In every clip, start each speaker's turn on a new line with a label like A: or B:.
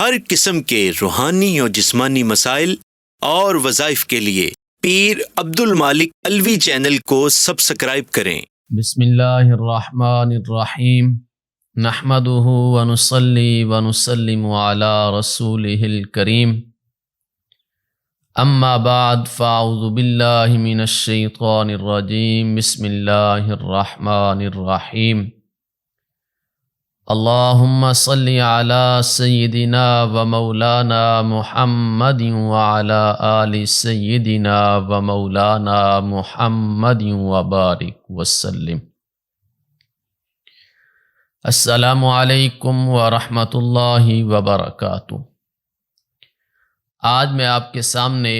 A: ہر قسم کے روحانی اور جسمانی مسائل اور وظائف کے لیے پیر عبد المالک الوی چینل کو سبسکرائب کریں۔
B: بسم اللہ الرحمن الرحیم، نحمدہ ونصلی ونسلم علی رسولہ الکریم، اما بعد فاعوذ باللہ من الشیطان الرجیم، بسم اللہ الرحمن الرحیم۔ اللہم صلی علی سیدنا و مولانا محمد وعلی آل سیدنا و مولانا محمد وبارک وسلم۔ السلام علیکم ورحمۃ اللہ وبرکاتہ۔ آج میں آپ کے سامنے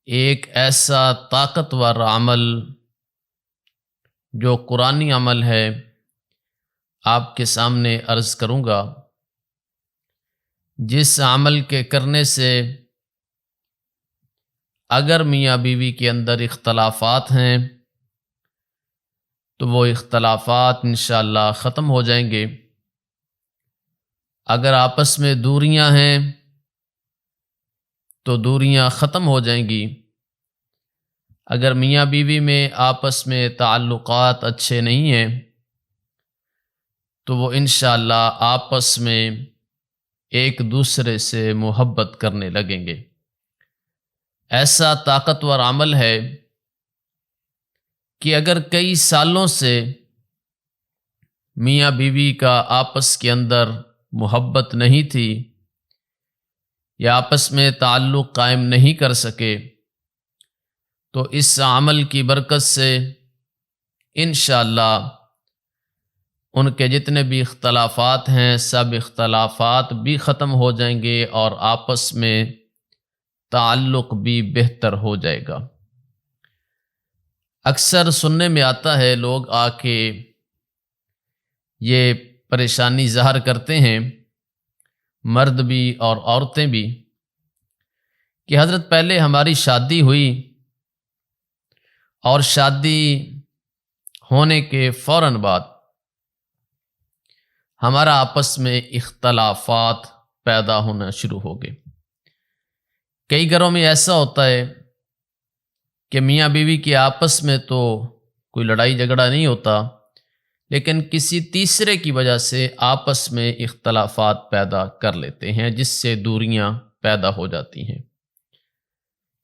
B: ایک ایسا طاقتور عمل جو قرآنی عمل ہے آپ کے سامنے عرض کروں گا، جس عمل کے کرنے سے اگر میاں بیوی کے اندر اختلافات ہیں تو وہ اختلافات انشاءاللہ ختم ہو جائیں گے۔ اگر آپس میں دوریاں ہیں تو دوریاں ختم ہو جائیں گی۔ اگر میاں بیوی میں آپس میں تعلقات اچھے نہیں ہیں تو وہ انشاءاللہ آپس میں ایک دوسرے سے محبت کرنے لگیں گے۔ ایسا طاقتور عمل ہے کہ اگر کئی سالوں سے میاں بیوی کا آپس کے اندر محبت نہیں تھی یا آپس میں تعلق قائم نہیں کر سکے تو اس عمل کی برکت سے انشاءاللہ ان کے جتنے بھی اختلافات ہیں سب اختلافات بھی ختم ہو جائیں گے اور آپس میں تعلق بھی بہتر ہو جائے گا۔ اکثر سننے میں آتا ہے لوگ آ کے یہ پریشانی ظاہر کرتے ہیں، مرد بھی اور عورتیں بھی، کہ حضرت پہلے ہماری شادی ہوئی اور شادی ہونے کے فوراً بعد ہمارا آپس میں اختلافات پیدا ہونا شروع ہو گئے۔ کئی گھروں میں ایسا ہوتا ہے کہ میاں بیوی کے آپس میں تو کوئی لڑائی جھگڑا نہیں ہوتا، لیکن کسی تیسرے کی وجہ سے آپس میں اختلافات پیدا کر لیتے ہیں، جس سے دوریاں پیدا ہو جاتی ہیں۔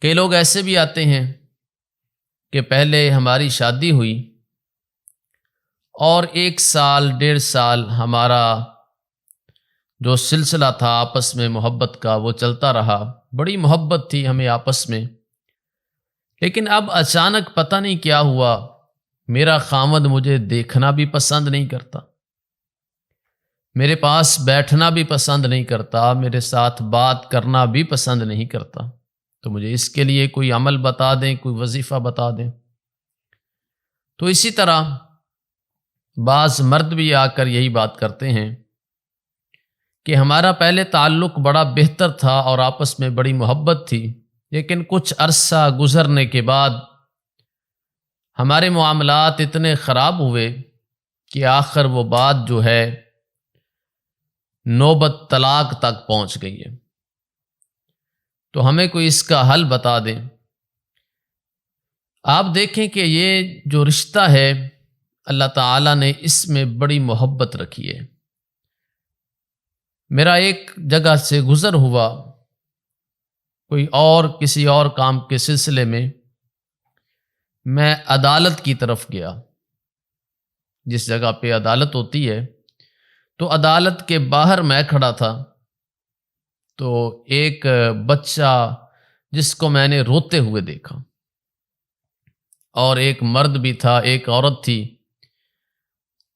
B: کئی لوگ ایسے بھی آتے ہیں کہ پہلے ہماری شادی ہوئی اور 1 سال 1.5 سال ہمارا جو سلسلہ تھا آپس میں محبت کا وہ چلتا رہا، بڑی محبت تھی ہمیں آپس میں، لیکن اب اچانک پتہ نہیں کیا ہوا، میرا خاوند مجھے دیکھنا بھی پسند نہیں کرتا، میرے پاس بیٹھنا بھی پسند نہیں کرتا، میرے ساتھ بات کرنا بھی پسند نہیں کرتا، تو مجھے اس کے لیے کوئی عمل بتا دیں، کوئی وظیفہ بتا دیں۔ تو اسی طرح بعض مرد بھی آ کر یہی بات کرتے ہیں کہ ہمارا پہلے تعلق بڑا بہتر تھا اور آپس میں بڑی محبت تھی، لیکن کچھ عرصہ گزرنے کے بعد ہمارے معاملات اتنے خراب ہوئے کہ آخر وہ بات جو ہے نوبت طلاق تک پہنچ گئی ہے، تو ہمیں کوئی اس کا حل بتا دیں۔ آپ دیکھیں کہ یہ جو رشتہ ہے اللہ تعالیٰ نے اس میں بڑی محبت رکھی ہے۔ میرا ایک جگہ سے گزر ہوا، کوئی اور کسی اور کام کے سلسلے میں عدالت کی طرف گیا، جس جگہ پہ عدالت ہوتی ہے، تو عدالت کے باہر میں کھڑا تھا، تو ایک بچہ جس کو میں نے روتے ہوئے دیکھا، اور ایک مرد بھی تھا، ایک عورت تھی،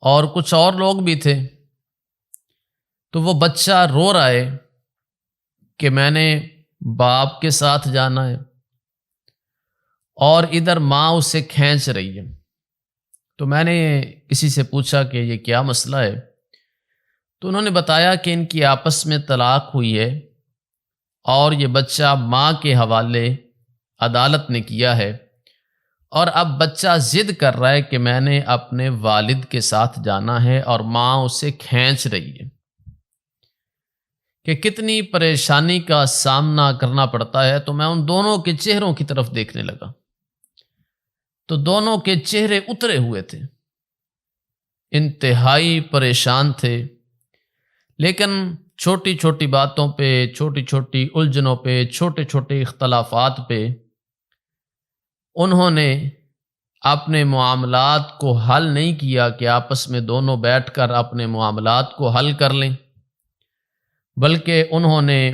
B: اور کچھ اور لوگ بھی تھے، تو وہ بچہ رو رہا ہے کہ میں نے باپ کے ساتھ جانا ہے، اور ادھر ماں اسے کھینچ رہی ہے۔ تو میں نے کسی سے پوچھا کہ یہ کیا مسئلہ ہے، تو انہوں نے بتایا کہ ان کی آپس میں طلاق ہوئی ہے اور یہ بچہ ماں کے حوالے عدالت نے کیا ہے، اور اب بچہ ضد کر رہا ہے کہ میں نے اپنے والد کے ساتھ جانا ہے اور ماں اسے کھینچ رہی ہے۔ کہ کتنی پریشانی کا سامنا کرنا پڑتا ہے، تو میں ان دونوں کے چہروں کی طرف دیکھنے لگا، تو دونوں کے چہرے اترے ہوئے تھے، انتہائی پریشان تھے، لیکن چھوٹی چھوٹی باتوں پہ، چھوٹی چھوٹی الجھنوں پہ، چھوٹے چھوٹے اختلافات پہ انہوں نے اپنے معاملات کو حل نہیں کیا کہ آپس میں دونوں بیٹھ کر اپنے معاملات کو حل کر لیں، بلکہ انہوں نے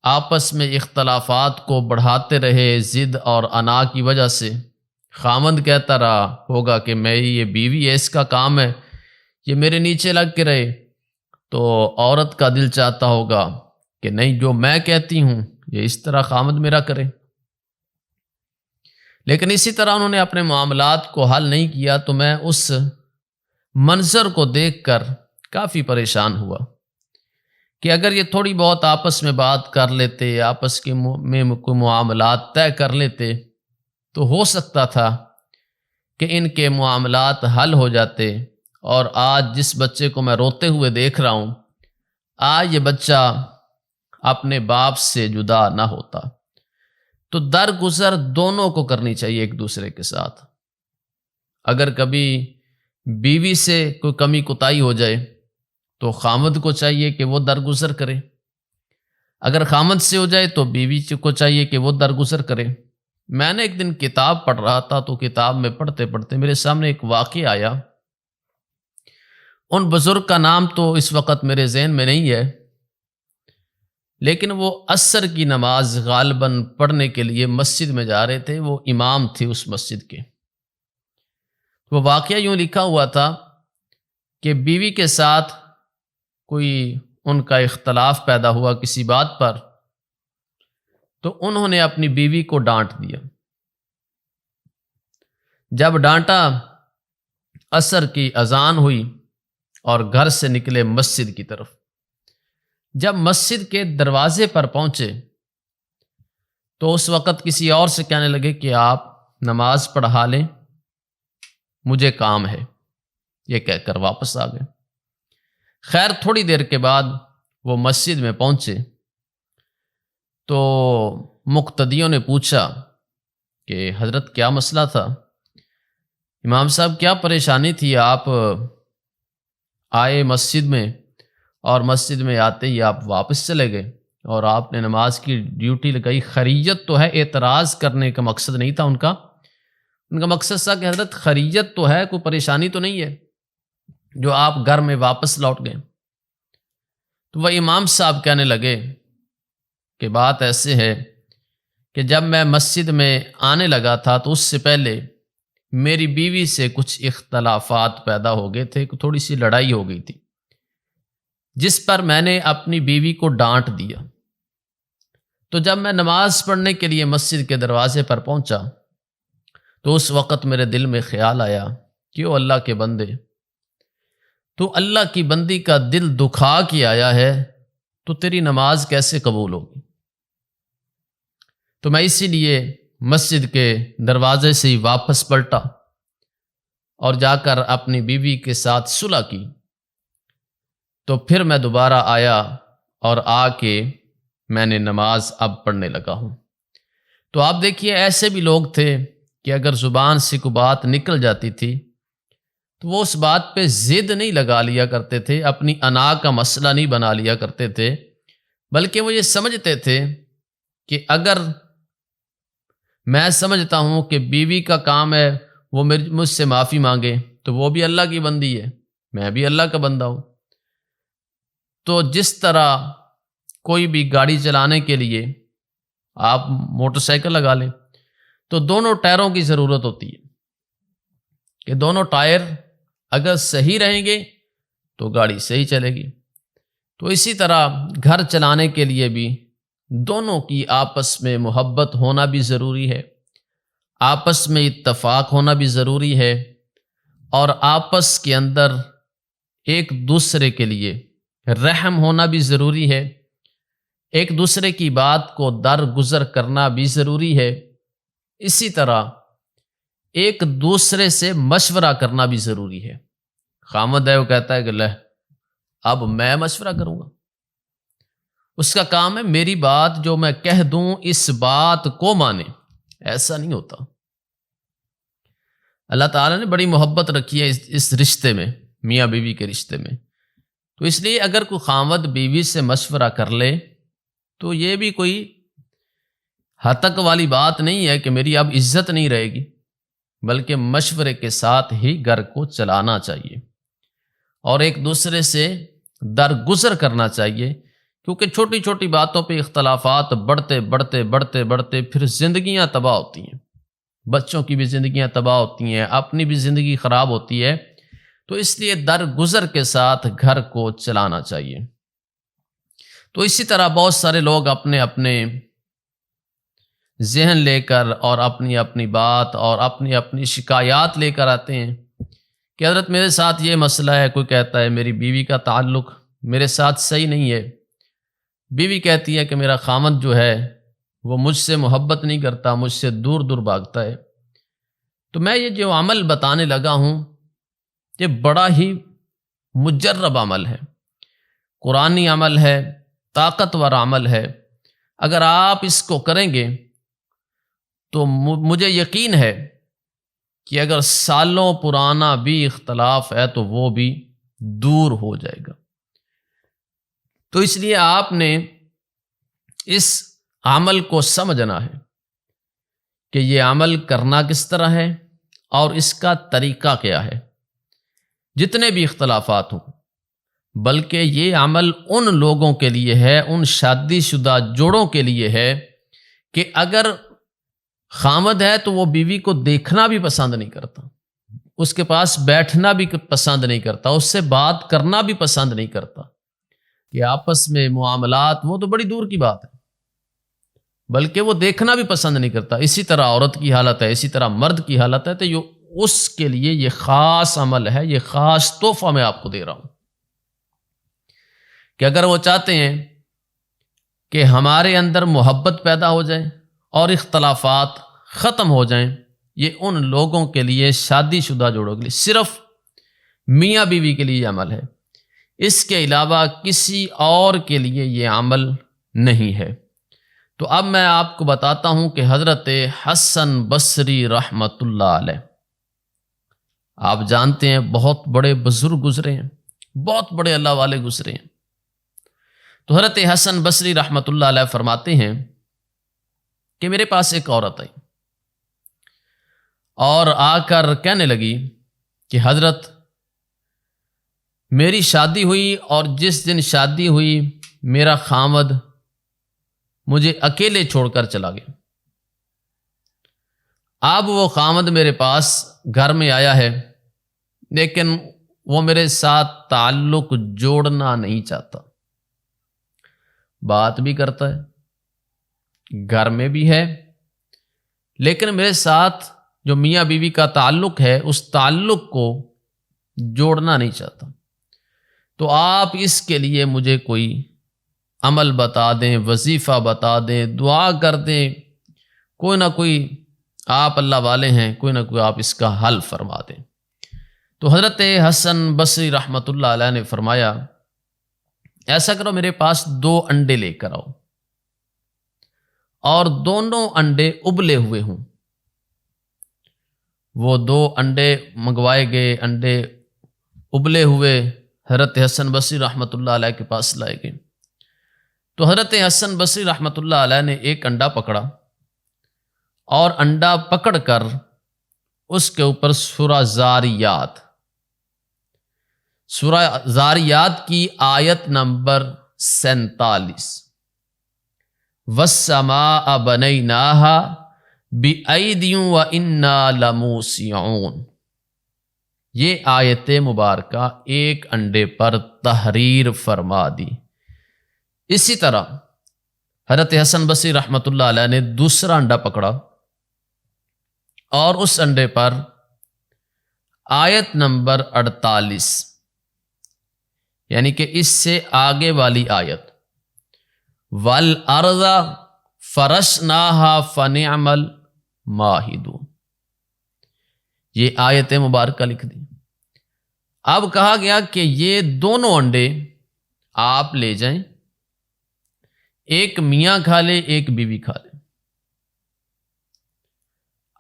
B: آپس میں اختلافات کو بڑھاتے رہے ضد اور انا کی وجہ سے۔ خاوند کہتا رہا ہوگا کہ میری یہ بیوی ہے، اس کا کام ہے یہ میرے نیچے لگ کے رہے، تو عورت کا دل چاہتا ہوگا کہ نہیں، جو میں کہتی ہوں یہ اس طرح خاوند میرا کرے۔ لیکن اسی طرح انہوں نے اپنے معاملات کو حل نہیں کیا، تو میں اس منظر کو دیکھ کر کافی پریشان ہوا کہ اگر یہ تھوڑی بہت آپس میں بات کر لیتے، آپس کے میں کوئی معاملات طے کر لیتے، تو ہو سکتا تھا کہ ان کے معاملات حل ہو جاتے، اور آج جس بچے کو میں روتے ہوئے دیکھ رہا ہوں، آج یہ بچہ اپنے باپ سے جدا نہ ہوتا۔ تو درگزر دونوں کو کرنی چاہیے ایک دوسرے کے ساتھ۔ اگر کبھی بیوی سے کوئی کمی کوتاہی ہو جائے تو خامد کو چاہیے کہ وہ درگزر کرے، اگر خامد سے ہو جائے تو بیوی کو چاہیے کہ وہ درگزر کرے۔ میں نے ایک دن کتاب پڑھ رہا تھا، تو کتاب میں پڑھتے پڑھتے میرے سامنے ایک واقعہ آیا۔ ان بزرگ کا نام تو اس وقت میرے ذہن میں نہیں ہے، لیکن وہ عصر کی نماز غالباً پڑھنے کے لیے مسجد میں جا رہے تھے، وہ امام تھے اس مسجد کے۔ وہ واقعہ یوں لکھا ہوا تھا کہ بیوی کے ساتھ کوئی ان کا اختلاف پیدا ہوا کسی بات پر، تو انہوں نے اپنی بیوی کو ڈانٹ دیا۔ جب ڈانٹا، عصر کی اذان ہوئی اور گھر سے نکلے مسجد کی طرف۔ جب مسجد کے دروازے پر پہنچے تو اس وقت کسی اور سے کہنے لگے کہ آپ نماز پڑھا لیں، مجھے کام ہے، یہ کہہ کر واپس آ گئے۔ خیر تھوڑی دیر کے بعد وہ مسجد میں پہنچے تو مقتدیوں نے پوچھا کہ حضرت کیا مسئلہ تھا؟ امام صاحب کیا پریشانی تھی؟ آپ آئے مسجد میں اور مسجد میں آتے ہی آپ واپس چلے گئے اور آپ نے نماز کی ڈیوٹی لگائی۔ خریت تو ہے، اعتراض کرنے کا مقصد نہیں تھا ان کا مقصد تھا کہ حضرت خریت تو ہے، کوئی پریشانی تو نہیں ہے جو آپ گھر میں واپس لوٹ گئے۔ تو وہ امام صاحب کہنے لگے کہ بات ایسے ہے کہ جب میں مسجد میں آنے لگا تھا تو اس سے پہلے میری بیوی سے کچھ اختلافات پیدا ہو گئے تھے، تھوڑی سی لڑائی ہو گئی تھی، جس پر میں نے اپنی بیوی کو ڈانٹ دیا۔ تو جب میں نماز پڑھنے کے لیے مسجد کے دروازے پر پہنچا تو اس وقت میرے دل میں خیال آیا کہ او اللہ کے بندے، تو اللہ کی بندی کا دل دکھا کے آیا ہے، تو تیری نماز کیسے قبول ہوگی؟ تو میں اسی لیے مسجد کے دروازے سے ہی واپس پلٹا اور جا کر اپنی بیوی کے ساتھ صلح کی۔ تو پھر میں دوبارہ آیا اور آ کے میں نے نماز اب پڑھنے لگا ہوں۔ تو آپ دیکھیے ایسے بھی لوگ تھے کہ اگر زبان سے کوئی بات نکل جاتی تھی تو وہ اس بات پہ ضد نہیں لگا لیا کرتے تھے، اپنی انا کا مسئلہ نہیں بنا لیا کرتے تھے، بلکہ وہ یہ سمجھتے تھے کہ اگر میں سمجھتا ہوں کہ بیوی کا کام ہے وہ مجھ سے معافی مانگے، تو وہ بھی اللہ کی بندی ہے، میں بھی اللہ کا بندہ ہوں۔ تو جس طرح کوئی بھی گاڑی چلانے کے لیے آپ موٹر سائیکل لگا لیں تو دونوں ٹائروں کی ضرورت ہوتی ہے کہ دونوں ٹائر اگر صحیح رہیں گے تو گاڑی صحیح چلے گی۔ تو اسی طرح گھر چلانے کے لیے بھی دونوں کی آپس میں محبت ہونا بھی ضروری ہے، آپس میں اتفاق ہونا بھی ضروری ہے، اور آپس کے اندر ایک دوسرے کے لیے رحم ہونا بھی ضروری ہے، ایک دوسرے کی بات کو درگزر کرنا بھی ضروری ہے۔ اسی طرح ایک دوسرے سے مشورہ کرنا بھی ضروری ہے۔ خامد ہے وہ کہتا ہے کہ لے اب میں مشورہ کروں گا، اس کا کام ہے میری بات جو میں کہہ دوں اس بات کو مانے. ایسا نہیں ہوتا. اللہ تعالیٰ نے بڑی محبت رکھی ہے اس رشتے میں، میاں بیوی کے رشتے میں. تو اس لیے اگر کوئی خاوند بیوی سے مشورہ کر لے تو یہ بھی کوئی ہتک والی بات نہیں ہے کہ میری اب عزت نہیں رہے گی، بلکہ مشورے کے ساتھ ہی گھر کو چلانا چاہیے اور ایک دوسرے سے درگزر کرنا چاہیے، کیونکہ چھوٹی چھوٹی باتوں پہ اختلافات بڑھتے بڑھتے بڑھتے بڑھتے پھر زندگیاں تباہ ہوتی ہیں. بچوں کی بھی زندگیاں تباہ ہوتی ہیں، اپنی بھی زندگی خراب ہوتی ہے. تو اس لیے درگزر کے ساتھ گھر کو چلانا چاہیے. تو اسی طرح بہت سارے لوگ اپنے اپنے ذہن لے کر اور اپنی اپنی بات اور اپنی اپنی شکایات لے کر آتے ہیں کہ حضرت میرے ساتھ یہ مسئلہ ہے. کوئی کہتا ہے میری بیوی کا تعلق میرے ساتھ صحیح نہیں ہے. بیوی کہتی ہے کہ میرا خاوند جو ہے وہ مجھ سے محبت نہیں کرتا، مجھ سے دور دور بھاگتا ہے. تو میں یہ جو عمل بتانے لگا ہوں یہ بڑا ہی مجرب عمل ہے، قرآنی عمل ہے، طاقتور عمل ہے. اگر آپ اس کو کریں گے تو مجھے یقین ہے کہ اگر سالوں پرانا بھی اختلاف ہے تو وہ بھی دور ہو جائے گا. تو اس لیے آپ نے اس عمل کو سمجھنا ہے کہ یہ عمل کرنا کس طرح ہے اور اس کا طریقہ کیا ہے. جتنے بھی اختلافات ہوں، بلکہ یہ عمل ان لوگوں کے لیے ہے، ان شادی شدہ جوڑوں کے لیے ہے کہ اگر خامد ہے تو وہ بیوی کو دیکھنا بھی پسند نہیں کرتا، اس کے پاس بیٹھنا بھی پسند نہیں کرتا، اس سے بات کرنا بھی پسند نہیں کرتا، کہ آپس میں معاملات وہ تو بڑی دور کی بات ہے، بلکہ وہ دیکھنا بھی پسند نہیں کرتا. اسی طرح عورت کی حالت ہے، اسی طرح مرد کی حالت ہے. تو یہ اس کے لیے یہ خاص عمل ہے، یہ خاص تحفہ میں آپ کو دے رہا ہوں کہ اگر وہ چاہتے ہیں کہ ہمارے اندر محبت پیدا ہو جائے اور اختلافات ختم ہو جائیں، یہ ان لوگوں کے لیے، شادی شدہ جوڑوں کے لیے، صرف میاں بیوی کے لیے یہ عمل ہے. اس کے علاوہ کسی اور کے لیے یہ عمل نہیں ہے. تو اب میں آپ کو بتاتا ہوں کہ حضرت حسن بصری رحمۃ اللہ علیہ، آپ جانتے ہیں بہت بڑے بزرگ گزرے ہیں، بہت بڑے اللہ والے گزرے ہیں. تو حضرت حسن بصری رحمۃ اللہ علیہ فرماتے ہیں کہ میرے پاس ایک عورت آئی اور آ کر کہنے لگی کہ حضرت میری شادی ہوئی اور جس دن شادی ہوئی میرا خامد مجھے اکیلے چھوڑ کر چلا گیا. اب وہ خامد میرے پاس گھر میں آیا ہے، لیکن وہ میرے ساتھ تعلق جوڑنا نہیں چاہتا. بات بھی کرتا ہے، گھر میں بھی ہے، لیکن میرے ساتھ جو میاں بیوی کا تعلق ہے اس تعلق کو جوڑنا نہیں چاہتا. تو آپ اس کے لیے مجھے کوئی عمل بتا دیں، وظیفہ بتا دیں، دعا کر دیں، کوئی نہ کوئی، آپ اللہ والے ہیں، کوئی نہ کوئی آپ اس کا حل فرما دیں. تو حضرت حسن بصری رحمۃ اللہ علیہ نے فرمایا ایسا کرو، میرے پاس 2 انڈے لے کر آؤ اور دونوں انڈے ابلے ہوئے ہوں. وہ 2 انڈے منگوائے گئے، انڈے ابلے ہوئے حضرت حسن بصری رحمۃ اللہ علیہ کے پاس لائے گئے. تو حضرت حسن بصری رحمۃ اللہ علیہ نے ایک انڈا پکڑا اور انڈا پکڑ کر اس کے اوپر سورہ زاریات کی آیت نمبر 47 وَالسَّمَاءَ بَنَيْنَاهَا بِأَيْدٍ وَإِنَّا لَمُوسِعُونَ، یہ آیت مبارکہ ایک انڈے پر تحریر فرما دی. اسی طرح حضرت حسن بصری رحمۃ اللہ علیہ نے دوسرا انڈا پکڑا اور اس انڈے پر آیت نمبر 48 یعنی کہ اس سے آگے والی آیت وَالْأَرْضَ فَرَشْنَاهَا فَنِعْمَ الْمَاهِدُونَ، یہ آیت مبارکہ لکھ دی. اب کہا گیا کہ یہ دونوں انڈے آپ لے جائیں ایک میاں کھا لے ایک بیوی کھا لے.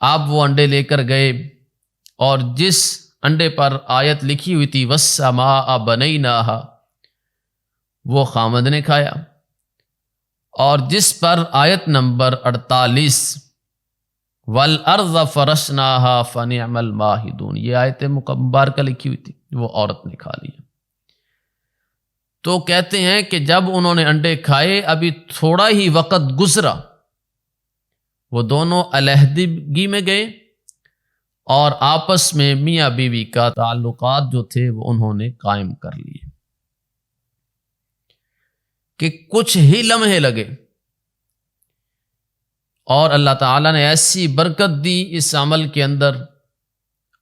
B: آپ وہ انڈے لے کر گئے اور جس انڈے پر آیت لکھی ہوئی تھی وَالسَّمَاءَ بَنَيْنَاهَا وہ خامد نے کھایا، اور جس پر آیت نمبر 48 وَالْأَرْضَ فَرَشْنَاهَا فَنِعْمَ الْمَاهِدُونَ یہ آیت مبارکہ لکھی ہوئی تھی، وہ عورت نے کھا لیا. تو کہتے ہیں کہ جب انہوں نے انڈے کھائے ابھی تھوڑا ہی وقت گزرا، وہ دونوں علیحدگی میں گئے اور آپس میں میاں بیوی کا تعلقات جو تھے وہ انہوں نے قائم کر لیے. کہ کچھ ہی لمحے لگے اور اللہ تعالیٰ نے ایسی برکت دی اس عمل کے اندر،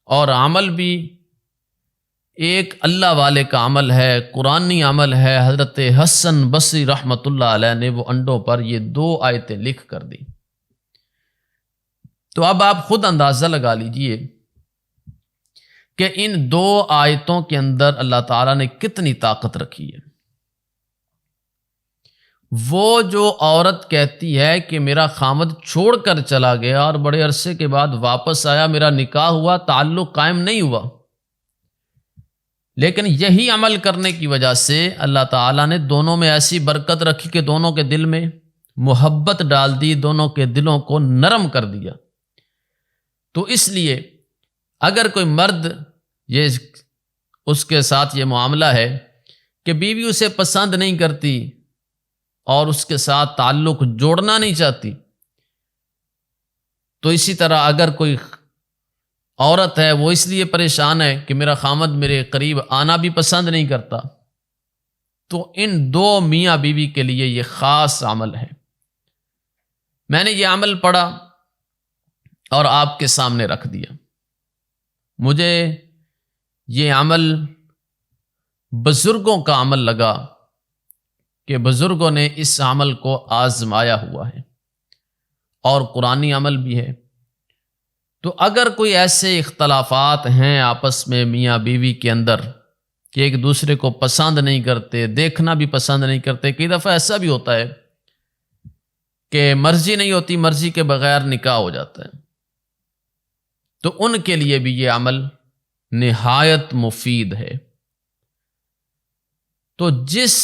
B: اور عمل بھی ایک اللہ والے کا عمل ہے، قرآنی عمل ہے. حضرت حسن بصری رحمۃ اللہ علیہ نے وہ انڈوں پر یہ 2 آیتیں لکھ کر دی. تو اب آپ خود اندازہ لگا لیجئے کہ ان 2 آیتوں کے اندر اللہ تعالیٰ نے کتنی طاقت رکھی ہے. وہ جو عورت کہتی ہے کہ میرا خامد چھوڑ کر چلا گیا اور بڑے عرصے کے بعد واپس آیا، میرا نکاح ہوا، تعلق قائم نہیں ہوا، لیکن یہی عمل کرنے کی وجہ سے اللہ تعالیٰ نے دونوں میں ایسی برکت رکھی کہ دونوں کے دل میں محبت ڈال دی، دونوں کے دلوں کو نرم کر دیا. تو اس لیے اگر کوئی مرد یہ اس کے ساتھ یہ معاملہ ہے کہ بیوی اسے پسند نہیں کرتی اور اس کے ساتھ تعلق جوڑنا نہیں چاہتی، تو اسی طرح اگر کوئی عورت ہے وہ اس لیے پریشان ہے کہ میرا خامد میرے قریب آنا بھی پسند نہیں کرتا، تو ان 2 میاں بیوی کے لیے یہ خاص عمل ہے. میں نے یہ عمل پڑھا اور آپ کے سامنے رکھ دیا. مجھے یہ عمل بزرگوں کا عمل لگا کہ بزرگوں نے اس عمل کو آزمایا ہوا ہے اور قرآنی عمل بھی ہے. تو اگر کوئی ایسے اختلافات ہیں آپس میں میاں بیوی کے اندر کہ ایک دوسرے کو پسند نہیں کرتے، دیکھنا بھی پسند نہیں کرتے، کئی دفعہ ایسا بھی ہوتا ہے کہ مرضی نہیں ہوتی، مرضی کے بغیر نکاح ہو جاتا ہے، تو ان کے لیے بھی یہ عمل نہایت مفید ہے. تو جس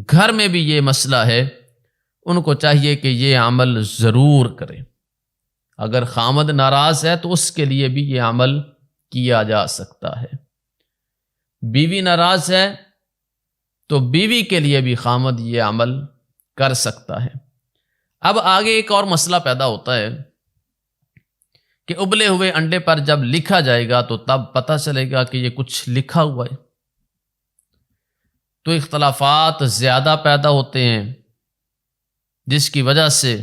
B: گھر میں بھی یہ مسئلہ ہے ان کو چاہیے کہ یہ عمل ضرور کریں. اگر خامد ناراض ہے تو اس کے لیے بھی یہ عمل کیا جا سکتا ہے. بیوی ناراض ہے تو بیوی کے لیے بھی خامد یہ عمل کر سکتا ہے. اب آگے ایک اور مسئلہ پیدا ہوتا ہے کہ ابلے ہوئے انڈے پر جب لکھا جائے گا تو تب پتہ چلے گا کہ یہ کچھ لکھا ہوا ہے. تو اختلافات زیادہ پیدا ہوتے ہیں، جس کی وجہ سے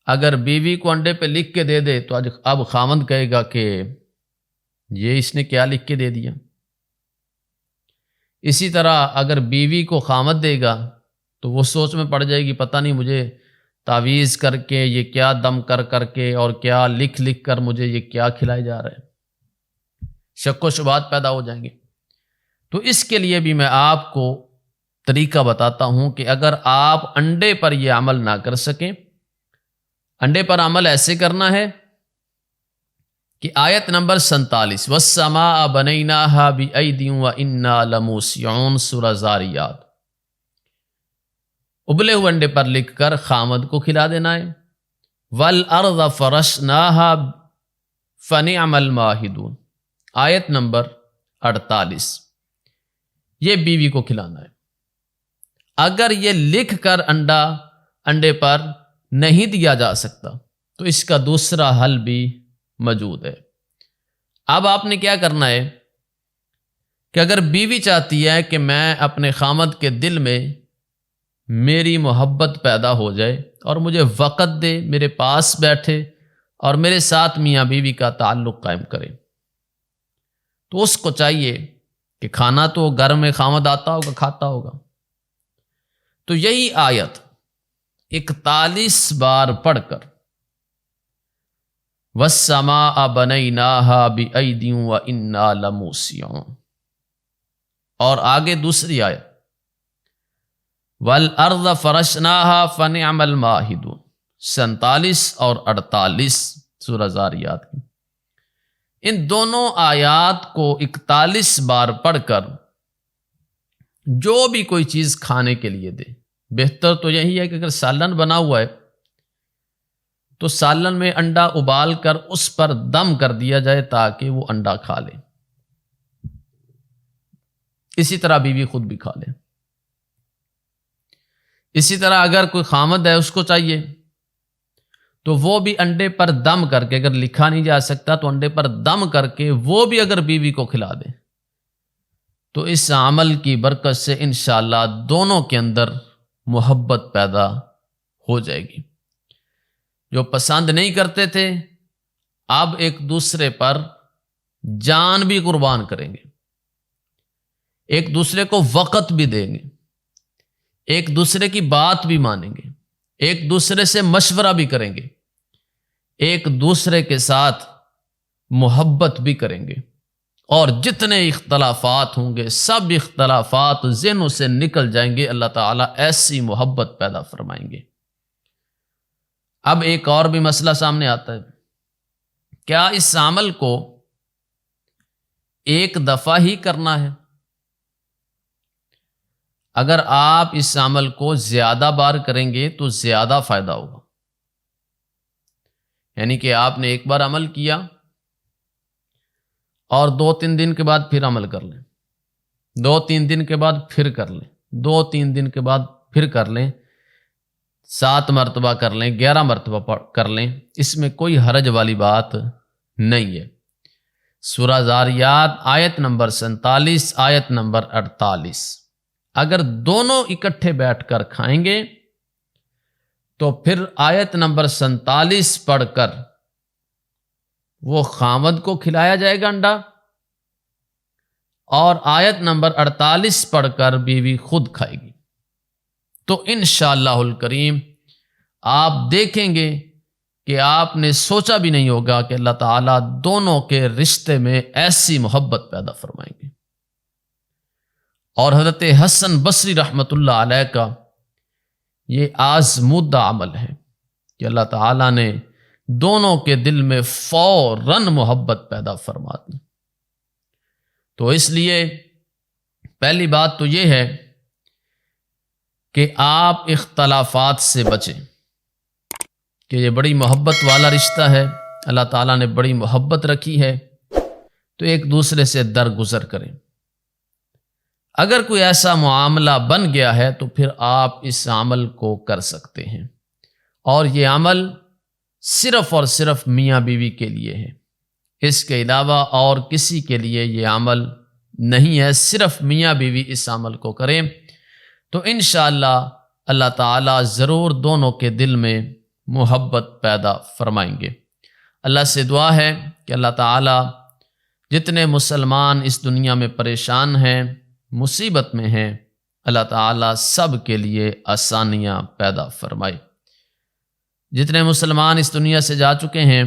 B: اگر بیوی کو انڈے پہ لکھ کے دے دے تو اب خامند کہے گا کہ یہ اس نے کیا لکھ کے دے دیا. اسی طرح اگر بیوی کو خامند دے گا تو وہ سوچ میں پڑ جائے گی، پتہ نہیں مجھے تعویذ کر کے یہ کیا دم کر کر کے اور کیا لکھ لکھ کر مجھے یہ کیا کھلائے جا رہا ہے. شک و شبہات پیدا ہو جائیں گے. تو اس کے لیے بھی میں آپ کو طریقہ بتاتا ہوں کہ اگر آپ انڈے پر یہ عمل نہ کر سکیں، انڈے پر عمل ایسے کرنا ہے کہ آیت نمبر 47 وَالسَّمَاءَ بَنَيْنَاهَا بِأَيْدٍ وَإِنَّا لَمُوسِعُونَ سورہ زاریات. ابلے ہوئے انڈے پر لکھ کر خامد کو کھلا دینا ہے. وَالْأَرْضَ فَرَشْنَاهَا فَنِعْمَ الْمَاهِدُونَ آیت نمبر 48 یہ بیوی کو کھلانا ہے. اگر یہ لکھ کر انڈے پر نہیں دیا جا سکتا تو اس کا دوسرا حل بھی موجود ہے. اب آپ نے کیا کرنا ہے کہ اگر بیوی چاہتی ہے کہ میں اپنے خامد کے دل میں میری محبت پیدا ہو جائے اور مجھے وقت دے، میرے پاس بیٹھے اور میرے ساتھ میاں بیوی کا تعلق قائم کرے، تو اس کو چاہیے کہ کھانا تو گھر میں خامد آتا ہوگا، کھاتا ہوگا. تو یہی آیت 41 بار پڑھ کر وَالسَّمَاءَ بَنَيْنَاهَا بِأَيْدٍ وَإِنَّا لَمُوسِعُونَ، اور آگے دوسری آیت والارض فرشناها فنعم الماہدون، 47 اور 48 سورہ زاریات کی۔ ان دونوں آیات کو 41 بار پڑھ کر جو بھی کوئی چیز کھانے کے لیے دے، بہتر تو یہی ہے کہ اگر سالن بنا ہوا ہے تو سالن میں انڈا ابال کر اس پر دم کر دیا جائے تاکہ وہ انڈا کھا لے، اسی طرح بیوی خود بھی کھا لے۔ اسی طرح اگر کوئی خامد ہے اس کو چاہیے تو وہ بھی انڈے پر دم کر کے، اگر لکھا نہیں جا سکتا تو انڈے پر دم کر کے وہ بھی اگر بیوی کو کھلا دے تو اس عمل کی برکت سے انشاءاللہ دونوں کے اندر محبت پیدا ہو جائے گی۔ جو پسند نہیں کرتے تھے اب ایک دوسرے پر جان بھی قربان کریں گے، ایک دوسرے کو وقت بھی دیں گے، ایک دوسرے کی بات بھی مانیں گے، ایک دوسرے سے مشورہ بھی کریں گے، ایک دوسرے کے ساتھ محبت بھی کریں گے، اور جتنے اختلافات ہوں گے سب اختلافات ذہنوں سے نکل جائیں گے۔ اللہ تعالیٰ ایسی محبت پیدا فرمائیں گے۔ اب ایک اور بھی مسئلہ سامنے آتا ہے، کیا اس عمل کو ایک دفعہ ہی کرنا ہے؟ اگر آپ اس عمل کو زیادہ بار کریں گے تو زیادہ فائدہ ہوگا، یعنی کہ آپ نے ایک بار عمل کیا اور 2-3 دن کے بعد پھر عمل کر لیں، 2-3 دن کے بعد پھر کر لیں، 2-3 دن کے بعد پھر کر لیں، 7 مرتبہ کر لیں، 11 مرتبہ کر لیں، اس میں کوئی حرج والی بات نہیں ہے۔ سورہ زاریات آیت نمبر 47 آیت نمبر 48، اگر دونوں اکٹھے بیٹھ کر کھائیں گے تو پھر آیت نمبر 47 پڑھ کر وہ خامد کو کھلایا جائے گا انڈا، اور آیت نمبر 48 پڑھ کر بیوی خود کھائے گی۔ تو انشاءاللہ الکریم آپ دیکھیں گے کہ آپ نے سوچا بھی نہیں ہوگا کہ اللہ تعالیٰ دونوں کے رشتے میں ایسی محبت پیدا فرمائیں گے۔ اور حضرت حسن بصری رحمۃ اللہ علیہ کا یہ آزمودہ عمل ہے کہ اللہ تعالیٰ نے دونوں کے دل میں فوراً محبت پیدا فرما دی۔ تو اس لیے پہلی بات تو یہ ہے کہ آپ اختلافات سے بچیں، کہ یہ بڑی محبت والا رشتہ ہے، اللہ تعالیٰ نے بڑی محبت رکھی ہے، تو ایک دوسرے سے درگزر کریں۔ اگر کوئی ایسا معاملہ بن گیا ہے تو پھر آپ اس عمل کو کر سکتے ہیں، اور یہ عمل صرف اور صرف میاں بیوی کے لیے ہے، اس کے علاوہ اور کسی کے لیے یہ عمل نہیں ہے، صرف میاں بیوی اس عمل کو کریں تو انشاءاللہ اللہ تعالیٰ ضرور دونوں کے دل میں محبت پیدا فرمائیں گے۔ اللہ سے دعا ہے کہ اللہ تعالیٰ جتنے مسلمان اس دنیا میں پریشان ہیں، مصیبت میں ہیں، اللہ تعالیٰ سب کے لیے آسانیاں پیدا فرمائے۔ جتنے مسلمان اس دنیا سے جا چکے ہیں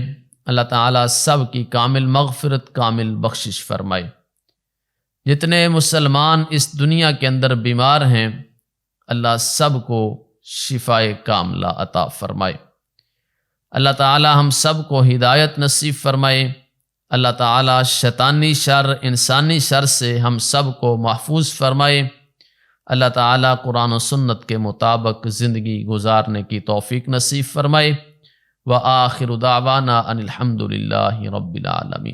B: اللہ تعالیٰ سب کی کامل مغفرت، کامل بخشش فرمائے۔ جتنے مسلمان اس دنیا کے اندر بیمار ہیں اللہ سب کو شفائے کاملہ عطا فرمائے۔ اللہ تعالیٰ ہم سب کو ہدایت نصیب فرمائے۔ اللہ تعالیٰ شیطانی شر، انسانی شر سے ہم سب کو محفوظ فرمائے۔ اللہ تعالیٰ قرآن و سنت کے مطابق زندگی گزارنے کی توفیق نصیب فرمائے۔ وآخر دعوانا ان الحمد للہ رب العالمین۔